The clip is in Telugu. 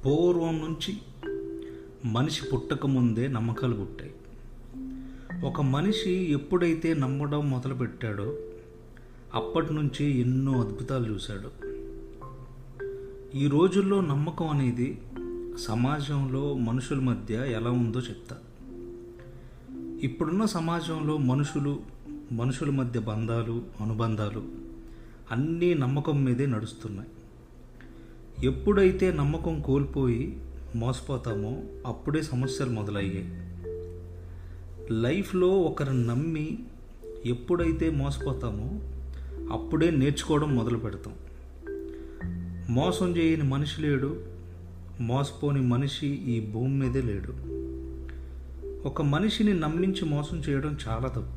పూర్వం నుంచి మనిషి పుట్టకముందే నమ్మకాలు పుట్టాయి. ఒక మనిషి ఎప్పుడైతే నమ్మడం మొదలుపెట్టాడో అప్పటి నుంచి ఎన్నో అద్భుతాలు చూశాడు. ఈ రోజుల్లో నమ్మకం అనేది సమాజంలో మనుషుల మధ్య ఎలా ఉందో చెప్తా. ఇప్పుడున్న సమాజంలో మనుషుల మధ్య బంధాలు, అనుబంధాలు అన్నీ నమ్మకం మీదే నడుస్తున్నాయి. ఎప్పుడైతే నమ్మకం కోల్పోయి మోసపోతామో అప్పుడే సమస్యలు మొదలయ్యాయి. లైఫ్లో ఒకరిని నమ్మి ఎప్పుడైతే మోసపోతామో అప్పుడే నేర్చుకోవడం మొదలు పెడతాం. మోసం చేయని మనిషి లేడు, మోసపోని మనిషి ఈ భూమి మీదే లేడు. ఒక మనిషిని నమ్మించి మోసం చేయడం చాలా తప్పు.